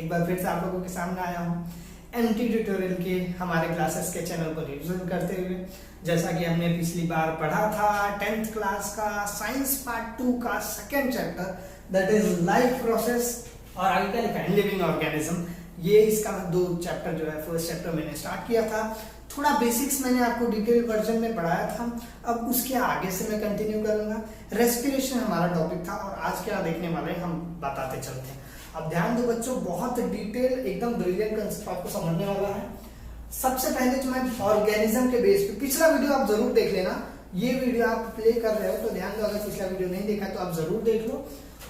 एक बार फिर से आप लोगों के सामने आया हूँ एमटी ट्यूटोरियल के हमारे क्लासेस के चैनल पर रिविजन करते हुए। जैसा कि हमने पिछली बार पढ़ा था 10th क्लास का साइंस पार्ट 2 का second chapter that is life process और आगे क्या लिखा है लिविंग ऑर्गेनिज्म। ये इसका 2 चैप्टर जो है फर्स्ट चैप्टर मैंने स्टार्ट किया था। थोड़ा बेसिक्स मैंने आपको डिटेल वर्जन में पढ़ाया था, अब उसके आगे से मैं कंटिन्यू करूंगा। रेस्पिरेशन हमारा टॉपिक था और आज क्या देखने वाले हम बताते चलते हैं। अब ध्यान दो बच्चों, बहुत डिटेल एकदम ब्रिलियंट कंसेप्ट आपको समझने वाला है। सबसे पहले तो मैं ऑर्गेनिज्म के बेस पे पिछला वीडियो आप जरूर देख लेना। ये वीडियो आप प्ले कर रहे हो तो ध्यान दो, अगर पिछला वीडियो नहीं देखा तो आप जरूर देख लो।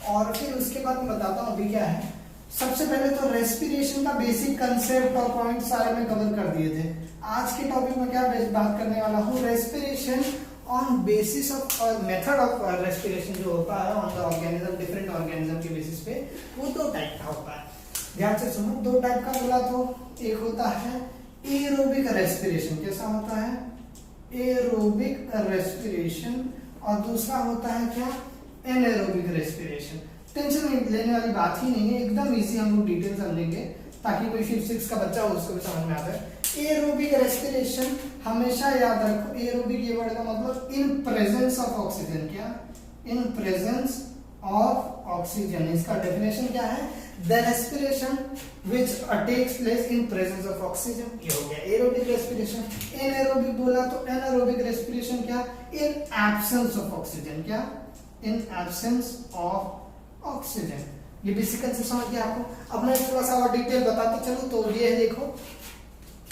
और फिर उसके बाद मैं बताता हूँ अभी क्या है। सबसे पहले तो रेस्पिरेशन का बेसिक कंसेप्ट और पॉइंट सारे में कवर कर दिए थे। आज के टॉपिक में क्या बात करने वाला हूँ, रेस्पिरेशन ऑन बेसिस ऑफ और मेथड ऑफ रेस्पिरेशन जो होता है on the organism, different organism के बेसिस पे वो 2 टाइप का होता है। ध्यान से सुनो, 2 टाइप का बोला तो एक होता है एरोबिक रेस्पिरेशन। कैसा होता है? Aerobic respiration. और दूसरा होता है क्या? एनाएरोबिक रेस्पिरेशन। टेंशन लेने वाली बात ही नहीं है, एकदम इजी हम लोग डिटेल समझेंगे ताकि कोई 5th 6th का बच्चा हो उसको भी समझ में आ जाए। एरोबिक रेस्पिरेशन हमेशा याद रखो, एरोबिक ये वर्ड का मतलब इन प्रेजेंस ऑफ ऑक्सीजन। क्या? In presence of oxygen. इसका डेफिनेशन क्या है? The respiration which takes place in presence of oxygen. ये हो गया एरोबिक रेस्पिरेशन। एनाएरोबिक बोला तो एनाएरोबिक रेस्पिरेशन क्या? In absence of oxygen. क्या? In absence of oxygen. ये बेसिक कंसेप्ट समझ गया आपको। अब मैं थोड़ा सा और डिटेल बताते चलूं तो ये है, देखो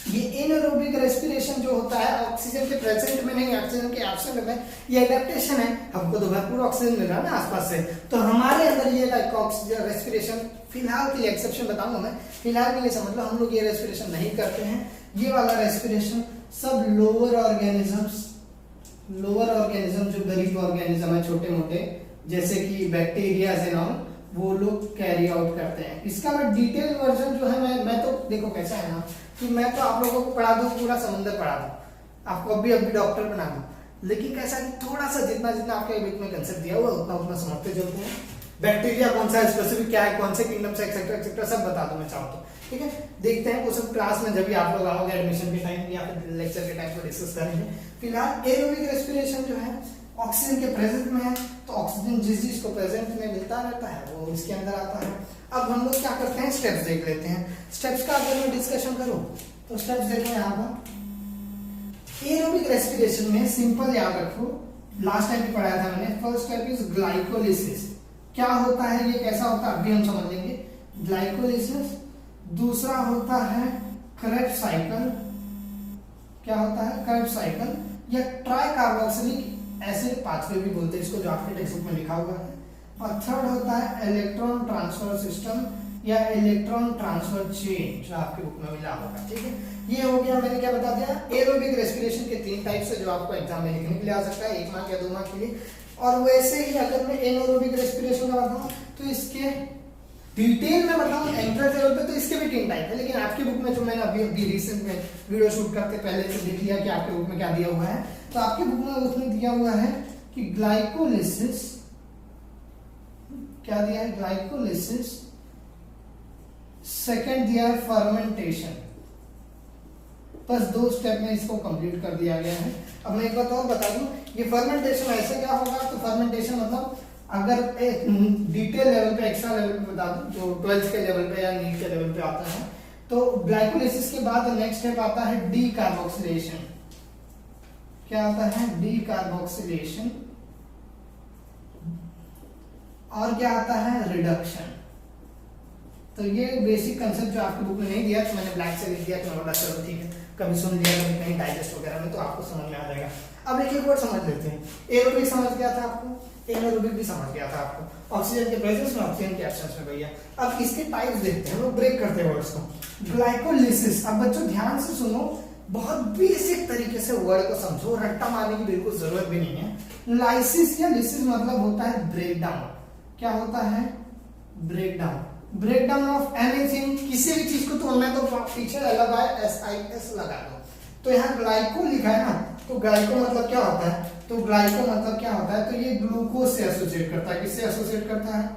ये एनाएरोबिक रेस्पिरेशन जो होता है ऑक्सीजन के प्रेजेंट में नहीं, ऑक्सीजन के एब्सेंट में, ये एडेप्टेशन है। हमको तो भरपूर ऑक्सीजन मिल रहा है ना आसपास से, तो हमारे अंदर ये ऑक्सीजन रेस्पिरेशन फिलहाल के लिए एक्सेप्शन बताऊंगा मैं, फिलहाल के लिए समझ लो हम लोग ये रेस्पिरेशन नहीं करते हैं। ये वाला रेस्पिरेशन सब लोअर ऑर्गेनिजम्स, लोअर ऑर्गेनिज्म जो गरीब ऑर्गेनिज्म है छोटे मोटे जैसे कि बैक्टीरिया एंड ऑल, वो लोग कैरी आउट करते हैं। इसका मैं डिटेल वर्जन जो है मैं तो देखो कैसा है ना कि मैं तो आप लोगों को पढ़ा दूं, पूरा समंदर पढ़ा दूं, आपको अभी डॉक्टर बना दूं, लेकिन कैसा कि थोड़ा सा जितना जितना आपके बीच में कंसेप्ट दिया हुआ उतना उतना समझते चलते हैं। बैक्टीरिया कौन सा है, स्पेसिफिक क्या है, कौन से किंगडम से एक्सेट्रा एक्सेट्रा सब बता दूं मैं चाहूँ तो। ठीक है, देखते हैं वो सब क्लास में जब भी आप लोग आओगे एडमिशन के टाइम या फिर लेक्चर के टाइम पर डिस्कस करेंगे। फिलहाल एरोबिक रेस्पिरेशन जो है ऑक्सीजन के प्रेजेंट में है, तो ऑक्सीजन जिस चीज को प्रेजेंट में मिलता रहता है वो इसके अंदर आता है। अब हम लोग क्या करते हैं, स्टेप्स देख लेते हैं। स्टेप्स का अगर मैं डिस्कशन करूं तो स्टेप्स देखो यहाँ पर। एरोबिक रेस्पिरेशन में सिंपल याद रखो, लास्ट टाइम भी पढ़ाया था मैंने। First step is glycolysis. क्या होता है ये, कैसा होता है अभी हम समझ लेंगे। ग्लाइकोलिसिस। दूसरा होता है क्रेब्स साइकिल। क्या होता है? क्रेब्स साइकिल या ट्राई कार्बोक्सिलिक एसिड पाथवे भी बोलते हैं इसको, जो आपके टेक्स्ट बुक में लिखा हुआ है। और थर्ड होता है इलेक्ट्रॉन ट्रांसफर सिस्टम या इलेक्ट्रॉन ट्रांसफर चेन, जो आपके बुक में मिला होगा। ठीक है, ये हो गया। मैंने क्या बता दिया, एरोबिक रेस्पिरेशन के 3 टाइप्स है जो आपको एग्जाम में लिखने के लिए आ सकता है, 1 मार्क या 2 मार्क के लिए। और वैसे ही अगर मैं एनाएरोबिक रेस्पिरेशन का बताऊं तो इसके डिटेल में बताऊं एंट्रेंस लेवल पे तो इसके भी 3 टाइप है, लेकिन आपकी बुक में जो मैंने अभी रिसेंट में वीडियो शूट करते पहले से देख लिया कि आपके बुक में क्या दिया हुआ है, तो आपकी बुक में उसमें दिया हुआ है कि ग्लाइकोलिसिस। क्या दिया है? ग्लाइकोलिसिस। सेकंड दिया है फर्मेंटेशन। बस 2 स्टेप में इसको कंप्लीट कर दिया गया है। अब मैं एक बात और बता दूं, ये फर्मेंटेशन ऐसे क्या होगा, तो फर्मेंटेशन मतलब अगर एक डिटेल लेवल पे, एक्स्ट्रा लेवल पे बता दूं, जो 12th के लेवल पे या नीट के लेवल पे आता है, तो ग्लाइकोलिसिस के बाद नेक्स्ट स्टेप आता है डीकार्बोक्सिलेशन। क्या आता है? डीकार्बोक्सिलेशन। और क्या आता है? रिडक्शन। तो ये बेसिक कंसेप्ट जो आपकी बुक में नहीं दिया तो मैंने ब्लैक से लिख दिया, तो मैं बोला चलो ठीक है, कभी सुन लिया कभी कहीं डाइजेस्ट वगैरह में तो आपको समझ में आ जाएगा। अब एक वर्ड समझ लेते हैं। एरोबिक समझ गया था आपको, एनाएरोबिक भी समझ गया था आपको, ऑक्सीजन के प्रेजेंस में, ऑक्सीजन के एब्सेंस में भैया। अब इसके टाइप्स देखते हैं, हम लोग ब्रेक करते हैं वर्ड्स को। ग्लाइकोलिसिस। अब बच्चों ध्यान से सुनो, बहुत बेसिक तरीके से वर्ड को समझो, रट्टा मारने की बिल्कुल जरूरत भी नहीं है। लाइसिस या लिसिस मतलब होता है ब्रेक डाउन। क्या होता है? Break down. Break down of anything, किसी भी चीज को तोड़ना तो पीछे लगा है SIS लगा दो। तो यहाँ ग्लाइको लिखा है ना, तो ग्लाइको मतलब क्या होता है? तो ग्लाइको मतलब क्या होता है? तो ये ग्लूकोज से एसोसिएट करता है। किससे एसोसिएट करता है?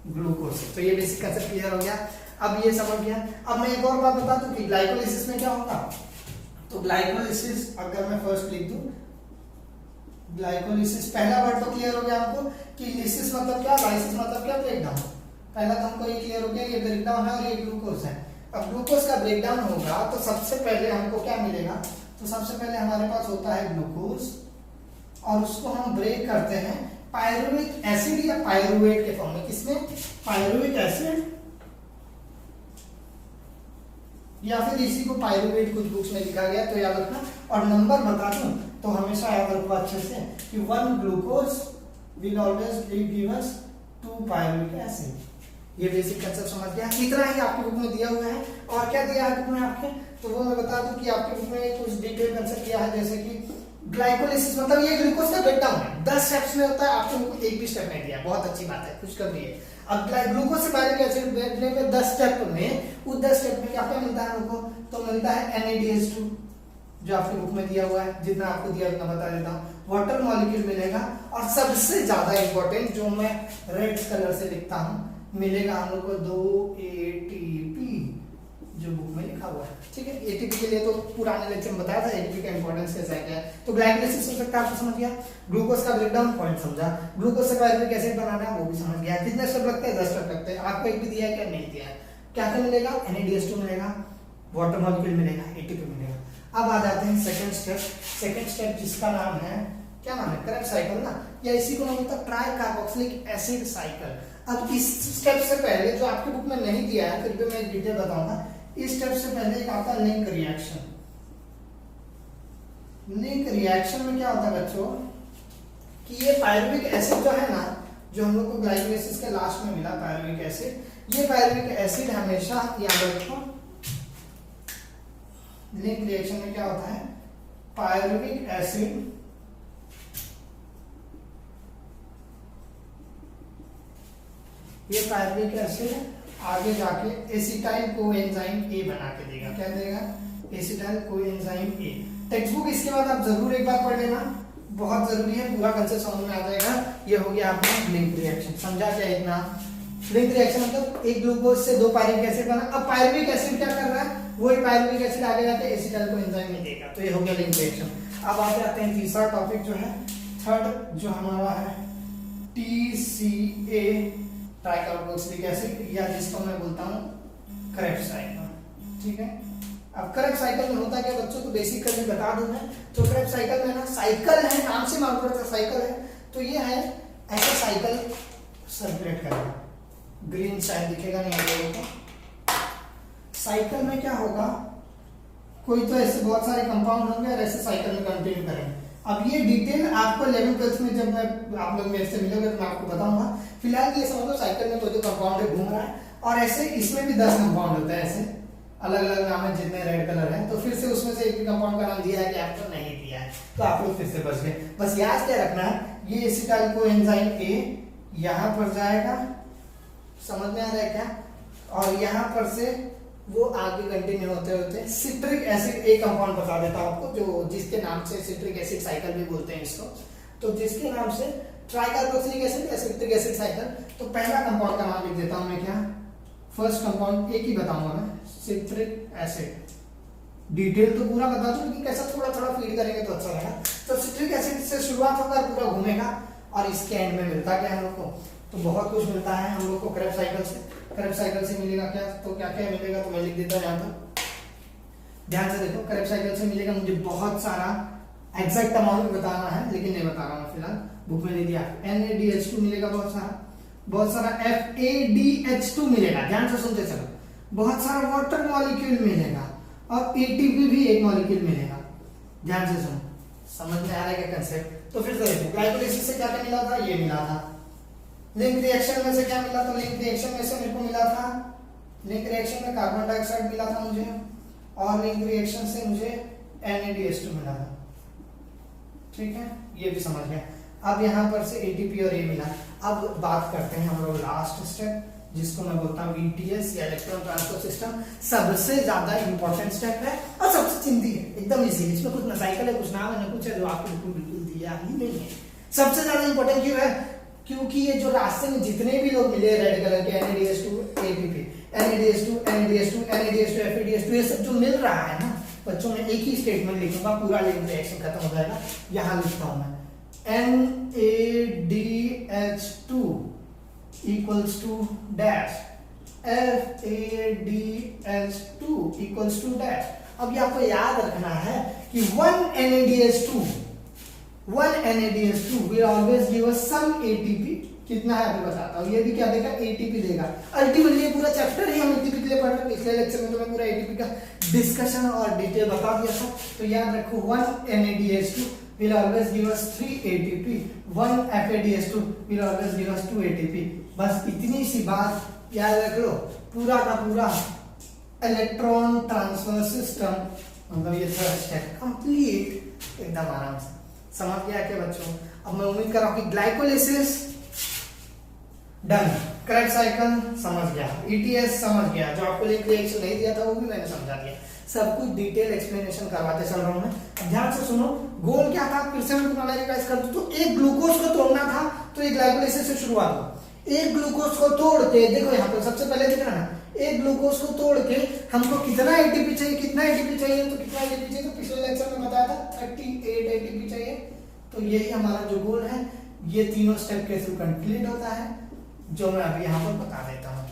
ग्लूकोज से। तो ये बेसिक कंसेप्ट क्लियर हो गया। अब ये समझ गया। अब मैं एक और बात बता दूं कि ग्लाइकोलिसिस में क्या होगा। तो ग्लाइकोलिसिस अगर मैं फर्स्ट लिख दूं, ग्लाइकोलिसिस, पहला वर्ड तो क्लियर हो गया हमको कि लिसिस मतलब क्या, लाइसिस मतलब क्या, ब्रेकडाउन। पहला तो हमको ये क्लियर हो गया, ये ब्रेकडाउन है और ये ग्लूकोज है। अब ग्लूकोज का ब्रेकडाउन होगा तो सबसे पहले हमको क्या मिलेगा, तो सबसे पहले हमारे पास होता है ग्लूकोज और उसको हम ब्रेक करते हैं पायरुविक एसिड या पायरुवेट के फॉर्म में। किसमें, पायरुविक एसिड या फिर इसी को पायरुवेट कुछ बुक्स में लिखा गया तो याद रखना। और नंबर बता दूं तो हमेशा याद रखो अच्छे से कि 1 glucose will always give us 2 pyruvic acid. ये बेसिक कंसेप्ट समझ गया। इतना ही आपकी बुक में दिया हुआ है। और क्या दिया है बुक में आपके, तो वो मैं बता दूं कि आपकी बुक में कुछ डिटेल कंसेप्ट दिया है, जैसे कि ग्लाइकोलिसिस मतलब ये ग्लूकोज का ब्रेकडाउन है, 10 स्टेप्स में होता है, आपको एक भी स्टेप नहीं दिया, बहुत अच्छी बात है, खुशखबरी है। अब ग्लूकोज से पायरुविक एसिड बनने में 10 स्टेप में, उस 10 स्टेप में क्या क्या मिलता है हमको, तो मिलता है NADH2 जो आपकी बुक में दिया हुआ है, जितना आपको दिया उतना बता देता हूँ। वाटर मॉलिक्यूल मिलेगा और सबसे ज्यादा इंपॉर्टेंट जो मैं रेड कलर से लिखता हूँ मिलेगा हम लोग को 2 ATP जो बुक में लिखा हुआ है, ठीक है। ATP के लिए तो पुराने लेक्चर में बताया था ATP का इंपॉर्टेंस कैसा है क्या है। तो ग्लाइकोलिसिस हो सकता है, आपको समझ गया। ग्लूकोज का ब्रेकडाउन पॉइंट समझा, ग्लूकोज से पायरुविक एसिड बनाना है वो भी समझ गया। कितने स्टेप लगते हैं, 10 स्टेप लगते हैं। आपको एक भी दिया है क्या, नहीं दिया है। क्या क्या मिलेगा, NADH2 मिलेगा, वाटर मॉलिक्यूल मिलेगा, ATP मिलेगा। अब आ जाते हैं सेकंड स्टेप। सेकंड स्टेप जिसका नाम है, क्या नाम है, करेक्ट साइकिल ना, या इसी को नाम होता है ट्राई कार्बोक्सिलिक एसिड साइकिल। अब इस स्टेप से पहले जो आपकी बुक में नहीं दिया है, फिर भी मैं डिटेल बताऊंगा। इस स्टेप से पहले एक आता है लिंक रिएक्शन। लिंक रिएक्शन में क्या होता है बच्चों कि ये पायरुविक एसिड जो है ना, जो हम लोग को ग्लाइकोलिसिस के लास्ट में मिला पायरुविक एसिड, ये पायरुविक एसिड हमेशा याद रखो, लिंक रिएक्शन में क्या होता है, पायरुविक एसिड ये पायरुविक एसिड आगे जाके एसिटाइल कोएंजाइम ए बना के देगा। क्या देगा, acetyl coenzyme A. Text book इसके बाद आप जरूर एक बार पढ़ लेना, बहुत जरूरी है, पूरा कंसेप्ट समझ में आ जाएगा। ये हो गया आपका लिंक रिएक्शन, समझा क्या इतना। लिंक रिएक्शन मतलब एक ग्लूकोज से 2 पायरुविक एसिड बना। अब पायरुविक एसिड क्या कर रहा है, वही पायरुविक एसिड आगे जाके एसिटाइल कोएंजाइम में देगा, तो ये हो गया लिंक रिएक्शन। अब आगे आते हैं तीसरा टॉपिक जो है, थर्ड जो हमारा है TCA ट्राइकार्बोक्सिलिक एसिड, या जिसको मैं बोलता हूँ क्रेब्स साइकिल, ठीक है। अब क्रेब्स साइकिल में होता क्या बच्चों को बेसिकली बता दूं मैं, तो क्रेब्स साइकिल में ना साइकिल है, नाम से मालूम पड़ता है साइकिल है, तो ये है ऐसा साइकिल सर्कुलेट करेगा। ग्रीन शायद दिखेगा नहीं आप लोगों को। साइकिल में क्या होगा, कोई तो ऐसे बहुत सारे कंपाउंड होंगे और ऐसे साइकिल में कंटिन्यू करेंगे। अब ये डिटेल आपको 11th 12th में जब मैं आप लोग मेरे से मिलोगे तो मैं आपको बताऊंगा। फिलहाल ये समझ लो साइकिल में कोई तो कंपाउंड है घूम रहा है, और ऐसे इसमें भी 10 कंपाउंड होते हैं, ऐसे अलग अलग नाम है जितने रेड कलर है। तो फिर से उसमें से एक भी कंपाउंड का नाम दिया है कि आपको नहीं दिया है, तो आप लोग फिर से बच गए। बस याद क्या रखना है, ये एसिटाइल कोएंजाइम ए यहाँ पर जाएगा, समझ में आ रहा है क्या, और यहाँ पर से वो आगे कंटिन्यू होते होते सिट्रिक एसिड एक कंपाउंड बता देता हूं आपको, जो जिसके नाम से सिट्रिक एसिड साइकिल भी बोलते हैं इसको। तो जिसके नाम से ट्राइकार्बोक्सिलिक एसिड या सिट्रिक एसिड साइकिल, तो पहला कंपाउंड का नाम लिख देता हूं मैं, क्या, फर्स्ट कंपाउंड एक ही बताऊंगा मैं, सिट्रिक एसिड। डिटेल तो पूरा बता दूं, लेकिन कैसा थोड़ा थोड़ा फीड करेंगे तो अच्छा रहेगा। तो सिट्रिक एसिड से शुरुआत होकर पूरा घूमेगा और इसके एंड में मिलता क्या है हम लोग को, तो बहुत कुछ मिलता है हम लोग को क्रेब्स साइकिल से। क्रेब्स साइकिल से मिलेगा क्या, तो क्या क्या मिलेगा, तो मैं लिख देता हूं यहाँ पर, ध्यान से देखो। क्रेब्स साइकिल से मिलेगा मुझे बहुत सारा, एग्जैक्ट अमाउंट बताना है लेकिन नहीं बता रहा हूँ फिलहाल, बुक में नहीं दिया। NADH2 मिलेगा बहुत सारा, FADH2 मिलेगा, ध्यान से सुनते चलो, बहुत सारा वाटर मॉलिक्यूल मिलेगा, और ATP भी एक मॉलिक्यूल मिलेगा, ध्यान से सुनो, समझ में आ रहा है क्या कंसेप्ट। तो फिर से देखो, ग्लाइकोलिसिस से क्या क्या मिला था, ये मिला था। लिंक रिएक्शन में से क्या मिला, तो लिंक रिएक्शन में से मेरे को मिला था, लिंक रिएक्शन में कार्बन डाइऑक्साइड मिला था मुझे, और लिंक रिएक्शन से मुझे NADH2 मिला था, ठीक है, ये भी समझ गया। अब यहाँ पर से ATP और A मिला। अब बात करते हैं हम लोग लास्ट स्टेप, जिसको मैं बोलता हूँ ETS या इलेक्ट्रॉन ट्रांसपोर्ट सिस्टम। सबसे ज्यादा इंपॉर्टेंट स्टेप है और सबसे चिंती है, एकदम इजी। इसमें कुछ ना साइकिल है, कुछ नाम है, ना कुछ है जो आपको बिल्कुल दिया ही नहीं है। सबसे ज्यादा इंपॉर्टेंट क्यों है, क्योंकि ये जो रास्ते में जितने भी लोग मिले रेड कलर के, NADH2 ATP, NADH2 NADH2 NADH2 FADH2 ये सब जो मिल रहा है ना बच्चों में, एक ही स्टेटमेंट लिखूंगा, पूरा रिएक्शन खत्म हो जाएगा। यहाँ लिखता हूं मैं NADH2 equals to dash, FADH2 equals to dash। अब ये आपको याद रखना है कि 1 NADH2 will always give us some ATP। कितना है अभी बताता हूँ। ये भी क्या देगा, ATP देगा। अल्टीमेटली पूरा चैप्टर ही हम ATP के लिए पढ़ रहे हैं। पिछले लेक्चर में तो मैं पूरा ATP का डिस्कशन और डिटेल बता दिया था। तो याद रखो 1 NADH2 will always give us 3 ATP, 1 FADH2 will always give us 2 ATP। बस इतनी सी बात याद रख लो। पूरा का पूरा इलेक्ट्रॉन ट्रांसफर सिस्टम, मतलब ये थर्ड स्टेप कंप्लीट एकदम आराम से समझ गया क्या बच्चों। अब मैं उम्मीद कर रहा हूं कि ग्लाइकोलिसिस डन, करेक्ट साइकिल समझ गया, ETS समझ गया, जो आपको लिंक रिएक्शन नहीं दिया था वो भी मैंने समझा दिया। सब कुछ डिटेल एक्सप्लेनेशन करवाते चल रहा हूं मैं। ध्यान से सुनो, गोल क्या था फिर से मैं तुम्हारा रिवाइज कर दूं तो एक ग्लूकोज को तोड़ना था, तो एक ग्लाइकोलिसिस से शुरुआत हो। एक ग्लूकोज को तोड़ के देखो यहाँ पे सबसे पहले दिख रहा है, एक ग्लूकोज को तोड़ के हमको कितना ATP चाहिए, कितना ATP चाहिए, तो कितना ATP चाहिए, तो पिछले लेक्चर में बताया था 38 ATP चाहिए। तो यही हमारा जो गोल है, ये तीनों स्टेप के थ्रू कंप्लीट होता है, जो मैं अभी यहाँ पर बता देता हूँ।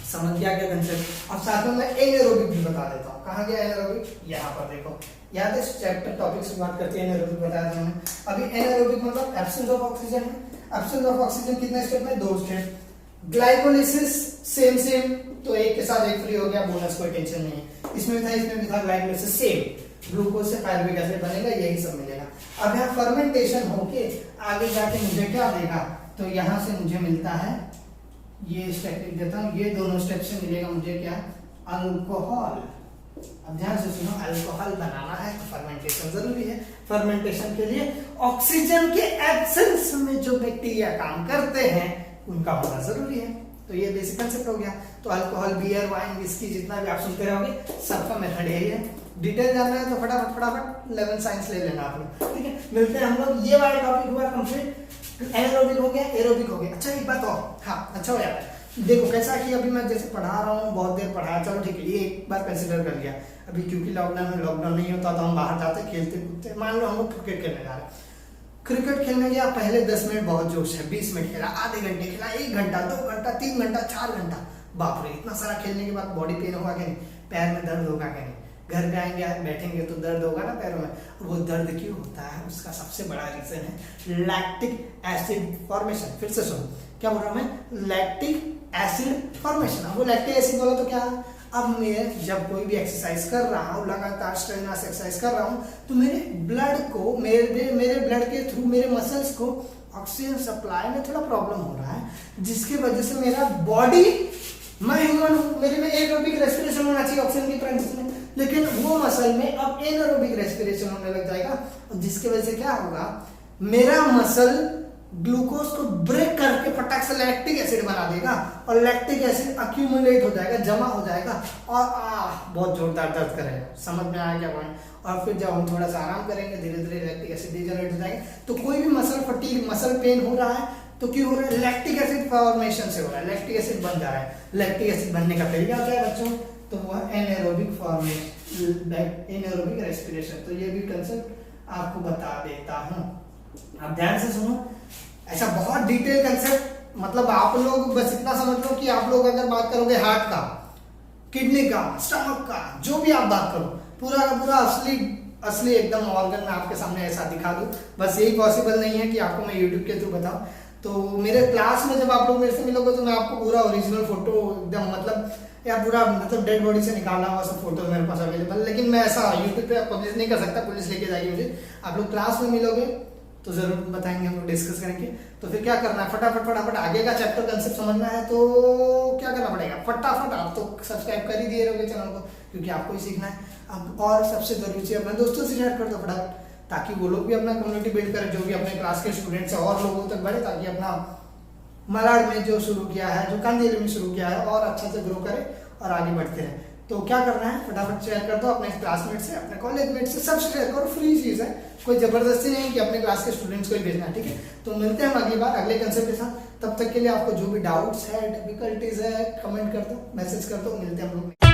समझ गया क्या कंसेप्ट। अब साथ में मैं एनारोबिक भी बता देता हूँ। कहाँ गया एनारोबिक, यहाँ पर देखो, याद है चैप्टर टॉपिक से बात करते हैं एनारोबिक बताया था मैंने। अभी एनारोबिक मतलब एब्सेंस ऑफ ऑक्सीजन है। एब्सेंस ऑफ ऑक्सीजन कितने स्टेप में, 2 स्टेप। ग्लाइकोलिसिस सेम, तो एक के साथ एक फ्री हो गया, बोनस कोई टेंशन नहीं है। इसमें भी था, इसमें भी था, ग्लाइकोलिसिस सेम, ग्लूकोज से पायरुविक एसिड बनेगा, यही सब मिलेगा। अब यहाँ फर्मेंटेशन होके आगे जाके मुझे क्या देगा, तो यहाँ से मुझे मिलता है, ये स्टेप लिख देता हूँ, ये दोनों स्टेप से मिलेगा मुझे क्या, अल्कोहल। अब ध्यान से सुनो, अल्कोहल बनाना है तो फर्मेंटेशन जरूरी है। फर्मेंटेशन के लिए ऑक्सीजन के एब्सेंस में जो बैक्टीरिया काम करते हैं उनका होना जरूरी है। तो ये बेसिक कंसेप्ट हो गया। तो अल्कोहल, बियर, वाइन, विस्की, जितना भी आप सुनते रहोगे सबका मेथड यही है। डिटेल जानना है तो फटाफट 11 साइंस ले लेना आप लोग, ठीक है। मिलते हैं हम लोग, ये वाला टॉपिक हुआ कंप्लीट, एनारोबिक हो गया, एरोबिक हो गया। अच्छा एक बात और, हाँ अच्छा हो यार, देखो कैसा कि अभी मैं जैसे पढ़ा रहा हूँ, बहुत देर पढ़ाया, चलो ठीक है, ये एक बार कंसिडर कर लिया। अभी क्योंकि लॉकडाउन नहीं होता तो हम बाहर जाते खेलते कूदते, मान लो हम लोग क्रिकेट खेलने जा रहे हैं, क्रिकेट खेलने गया, पहले 10 मिनट बहुत जोश है, 20 मिनट खेला, आधे घंटे खेला, 1 घंटा, 2 घंटा, 3 घंटा, 4 घंटा, बाप रे इतना सारा खेलने के बाद बॉडी पेन होगा क्या नहीं, पैर में दर्द होगा क्या नहीं, घर पे आएंगे बैठेंगे तो दर्द होगा ना पैरों में। वो दर्द क्यों होता है, उसका सबसे बड़ा रीजन है लैक्टिक एसिड फॉर्मेशन। फिर से सुनो क्या बोल रहा हूं मैं, लैक्टिक एसिड फॉर्मेशन। अब वो लैक्टिक एसिड बोला तो क्या है, अब मैं जब कोई भी एक्सरसाइज कर रहा हूँ, लगातार स्ट्रेनर्स एक्सरसाइज कर रहा हूँ, तो मेरे ब्लड को, मेरे ब्लड के थ्रू मेरे मसल्स को ऑक्सीजन सप्लाई में थोड़ा प्रॉब्लम हो रहा है, जिसकी वजह से मेरा बॉडी, मैं ह्यूमन हूँ, मेरे में एरोबिक रेस्पिरेशन होना चाहिए ऑक्सीजन की प्रेजेंस में, लेकिन वो मसल में अब एनारोबिक रेस्पिरेशन होने लग जाएगा, जिसकी वजह से क्या होगा, मेरा मसल ग्लूकोज को ब्रेक करके फटाक से लैक्टिक एसिड बना देगा, और लैक्टिक एसिड अक्यूमुलेट हो जाएगा, जमा हो जाएगा, और बहुत जोरदार दर्द करेगा। समझ में आया क्या पॉइंट। और फिर जब हम थोड़ा सा आराम करेंगे, धीरे धीरे लैक्टिक एसिड डिजनरेट हो जाएगा। तो कोई भी मसल फटीग, मसल पेन हो रहा है तो क्यों हो रहा है, लैक्टिक एसिड फॉर्मेशन से हो रहा है, लैक्टिक एसिड बन जा रहा है। लैक्टिक एसिड बनने का तरीका क्या है बच्चों, तो वह एनारोबिक फॉर्मेशन, एनारोबिक रेस्पिरेशन। तो ये भी कंसेप्ट आपको बता देता हूं, आप ध्यान से सुनो। ऐसा बहुत डिटेल कंसेप्ट, मतलब आप लोग बस इतना समझ लो कि आप लोग अगर बात करोगे हार्ट का, किडनी का, स्टमक का, जो भी आप बात करो, पूरा का पूरा असली एकदम ऑर्गन में आपके सामने ऐसा दिखा दूं, बस यही पॉसिबल नहीं है कि आपको मैं यूट्यूब के थ्रू बताऊं। तो मेरे क्लास में जब आप लोग मेरे से मिलोगे तो मैं आपको पूरा ओरिजिनल फोटो एकदम, मतलब या पूरा मतलब डेड बॉडी से निकाला हुआ सब फोटो मेरे पास अवेलेबल, लेकिन मैं ऐसा यूट्यूब पे पब्लिश नहीं कर सकता, पुलिस लेके जाएगी मुझे। आप लोग क्लास में मिलोगे तो जरूर बताएंगे, हम लोग डिस्कस करेंगे। तो फिर क्या करना है, फटाफट आगे का चैप्टर कंसेप्ट समझना है तो क्या करना पड़ेगा, फटाफट आप तो सब्सक्राइब कर ही दिए रहोगे चैनल को, क्योंकि आपको ही सीखना है। अब और सबसे जरूरी चीज, अपने दोस्तों से शेयर कर दो फटाफट, ताकि वो लोग भी अपना कम्युनिटी बिल्ड करें, जो भी अपने क्लास के स्टूडेंट्स है, और लोगों तक बढ़े, ताकि अपना मलाड में जो शुरू किया है, जो कांदिवली में शुरू किया है, और अच्छा से ग्रो करे और आगे बढ़ते रहे। तो क्या करना है, फटाफट शेयर कर दो अपने क्लासमेट से, अपने कॉलेज मेट से, सबसे शेयर करो, फ्री चीज है, कोई जबरदस्ती नहीं कि अपने क्लास के स्टूडेंट्स को ही भेजना है, ठीक है। तो मिलते हैं हम अगली बार अगले कंसेप्ट के साथ, तब तक के लिए आपको जो भी डाउट्स है, डिफिकल्टीज है, कमेंट कर दो, मैसेज कर दो, मिलते हैं हम लोग।